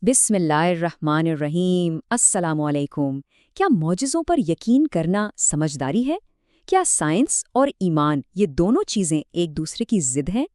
बिस्मिल्लाहिर्रहमानिर्रहीम अस्सलाम वालेकुम। क्या मौजिज़ों पर यकीन करना समझदारी है? क्या साइंस और ईमान ये दोनों चीज़ें एक दूसरे की ज़िद हैं?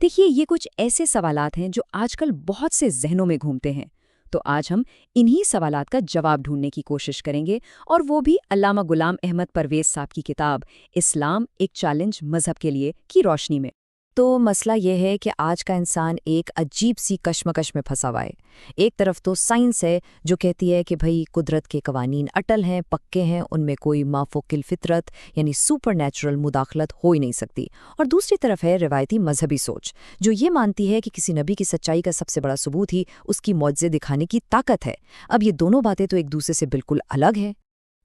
देखिए, ये कुछ ऐसे सवालात हैं जो आजकल बहुत से जहनों में घूमते हैं। तो आज हम इन्हीं सवालात का जवाब ढूंढने की कोशिश करेंगे, और वो भी अल्लामा गुलाम अहमद परवेज़ साहब की किताब इस्लाम एक चैलेंज मज़हब के लिए की रोशनी में। तो मसला ये है कि आज का इंसान एक अजीब सी कश्मकश में फंसा हुआ है। एक तरफ तो साइंस है जो कहती है कि भाई कुदरत के कवानीन अटल हैं, पक्के हैं, उनमें कोई माफोकिल फितरत यानी सुपर नेचुरल मुदाखलत हो ही नहीं सकती। और दूसरी तरफ है रिवायती मजहबी सोच जो ये मानती है कि किसी नबी की सच्चाई का सबसे बड़ा सबूत ही उसकी मौजज़े दिखाने की ताकत है। अब ये दोनों बातें तो एक दूसरे से बिल्कुल अलग हैं।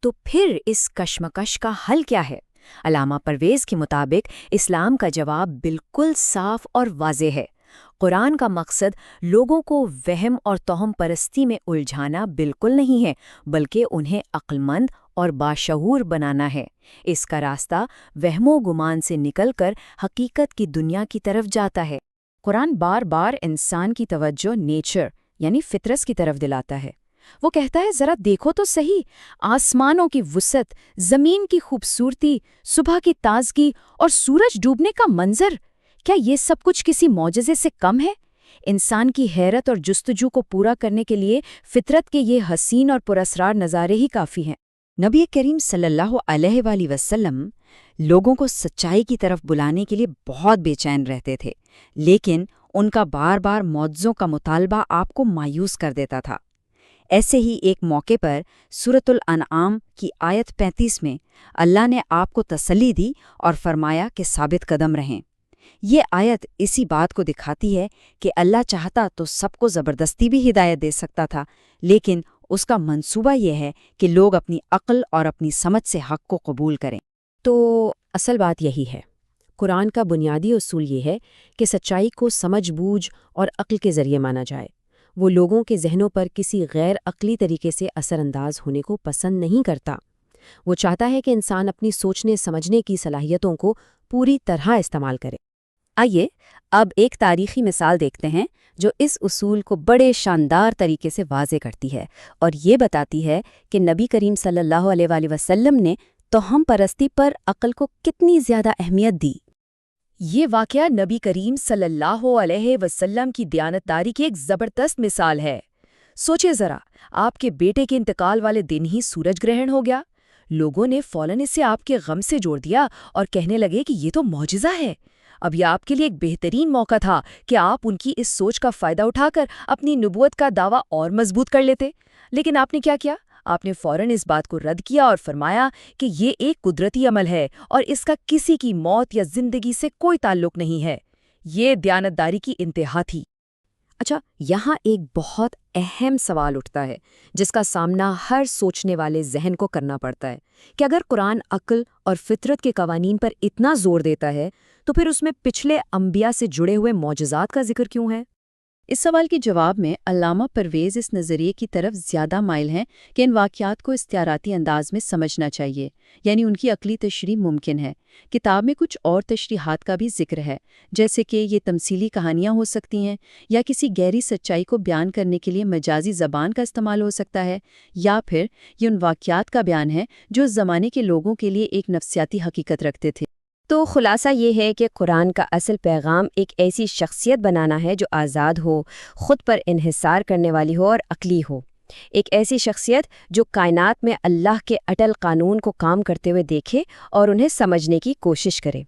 तो फिर इस कश्मकश का हल क्या है? अल्लामा परवेज़ के मुताबिक इस्लाम का जवाब बिल्कुल साफ और वाज़ेह है। कुरान का मकसद लोगों को वहम और तोहम परस्ती में उलझाना बिल्कुल नहीं है, बल्कि उन्हें अक्लमंद और बाशऊर बनाना है। इसका रास्ता वहमो गुमान से निकलकर हकीकत की दुनिया की तरफ जाता है। कुरान बार बार इंसान की तवज्जो नेचर यानी फितरत की तरफ दिलाता है। वो कहता है, जरा देखो तो सही, आसमानों की वुसअत, जमीन की खूबसूरती, सुबह की ताजगी और सूरज डूबने का मंजर, क्या ये सब कुछ किसी मौजज़े से कम है? इंसान की हैरत और जुस्तजू को पूरा करने के लिए फितरत के ये हसीन और पुरस्रार नज़ारे ही काफ़ी हैं। नबी करीम सल्लल्लाहु अलैहि वसल्लम लोगों को सच्चाई की तरफ बुलाने के लिए बहुत बेचैन रहते थे, लेकिन उनका बार बार मौजज़ों का मुतालबा आपको मायूस कर देता था। ऐसे ही एक मौके पर सूरतुल अनआम की आयत 35 में अल्लाह ने आपको तसल्ली दी और फरमाया कि साबित कदम रहें। ये आयत इसी बात को दिखाती है कि अल्लाह चाहता तो सबको ज़बरदस्ती भी हिदायत दे सकता था, लेकिन उसका मंसूबा ये है कि लोग अपनी अक्ल और अपनी समझ से हक़ को कबूल करें। तो असल बात यही है। कुरान का बुनियादी उसूल ये है कि सच्चाई को समझ-बूझ और अक्ल के ज़रिए माना जाए। वो लोगों के जहनों पर किसी गैर अक्ली तरीके से असरअंदाज होने को पसंद नहीं करता। वो चाहता है कि इंसान अपनी सोचने समझने की सलाहियतों को पूरी तरह इस्तेमाल करे। आइए अब एक तारीखी मिसाल देखते हैं जो इस उसूल को बड़े शानदार तरीके से वाज़े करती है और ये बताती है कि नबी करीम सल्लल्लाहु अलैहि वसल्लम ने तोहम परस्ती पर अक्ल को कितनी ज़्यादा अहमियत दी। ये वाक़या नबी करीम सल्लल्लाहु अलैहि वसल्लम की दयानतदारी की एक ज़बरदस्त मिसाल है। सोचिए ज़रा, आपके बेटे के इंतकाल वाले दिन ही सूरज ग्रहण हो गया। लोगों ने फौरन इसे आपके गम से जोड़ दिया और कहने लगे कि ये तो मौजिज़ा है। अब यह आपके लिए एक बेहतरीन मौका था कि आप उनकी इस सोच का फ़ायदा उठाकर अपनी नबूवत का दावा और मजबूत कर लेते। लेकिन आपने क्या किया? आपने फौरन इस बात को रद्द किया और फरमाया कि ये एक कुदरती अमल है और इसका किसी की मौत या जिंदगी से कोई ताल्लुक नहीं है। ये दयानतदारी की इंतहा थी। अच्छा, यहाँ एक बहुत अहम सवाल उठता है जिसका सामना हर सोचने वाले जहन को करना पड़ता है कि अगर कुरान अक्ल और फितरत के कवानीन पर इतना जोर देता है तो फिर उसमें पिछले अंबिया से जुड़े हुए मौजज़ात का जिक्र क्यों है? इस सवाल के जवाब में अल्लामा परवेज़ इस नज़रिए की तरफ ज़्यादा माइल हैं कि इन वाक़यात को इख्तियाराती अंदाज में समझना चाहिए, यानी उनकी अक़ली तशरीह मुमकिन है। किताब में कुछ और तशरीहात का भी जिक्र है, जैसे कि ये तमसीली कहानियाँ हो सकती हैं, या किसी गहरी सच्चाई को बयान करने के लिए मजाजी ज़बान का इस्तेमाल हो सकता है, या फिर ये उन वाक़यात का बयान है जो उस ज़माने के लोगों के लिए एक नफ्सियाती हकीकत रखते थे। तो खुलासा ये है कि कुरान का असल पैगाम एक ऐसी शख्सियत बनाना है जो आज़ाद हो, ख़ुद पर इन्हिसार करने वाली हो और अक़ली हो। एक ऐसी शख्सियत जो कायनात में अल्लाह के अटल कानून को काम करते हुए देखे और उन्हें समझने की कोशिश करे।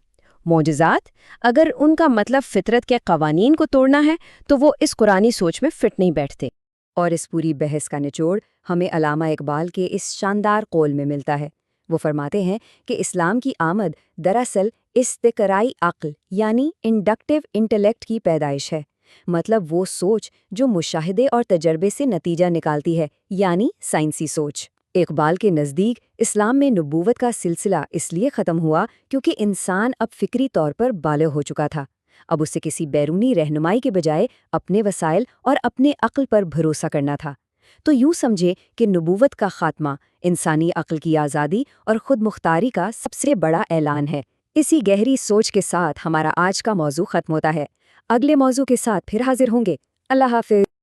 मौजज़ात, अगर उनका मतलब फ़ितरत के कवानीन को तोड़ना है तो वो इस कुरानी सोच में फ़िट नहीं बैठते। और इस पूरी बहस का निचोड़ हमें अल्लामा इकबाल के इस शानदार कौल में मिलता है। वो फरमाते हैं कि इस्लाम की आमद दरअसल इस्तिक़राई अक्ल यानी इंडक्टिव इंटेलेक्ट की पैदाइश है। मतलब वो सोच जो मुशाहिदे और तजर्बे से नतीजा निकालती है, यानी साइंसी सोच। इकबाल के नज़दीक इस्लाम में नबूवत का सिलसिला इसलिए ख़त्म हुआ क्योंकि इंसान अब फ़िक्री तौर पर बालिग़ हो चुका था। अब उसे किसी बैरूनी रहनुमाई के बजाय अपने वसाइल और अपने अक्ल पर भरोसा करना था। तो यूं समझे कि नबूवत का खात्मा इंसानी अक्ल की आज़ादी और खुद मुख्तारी का सबसे बड़ा ऐलान है। इसी गहरी सोच के साथ हमारा आज का मौजू ख़त्म होता है। अगले मौजू के साथ फिर हाजिर होंगे। अल्लाह हाफ़िज़।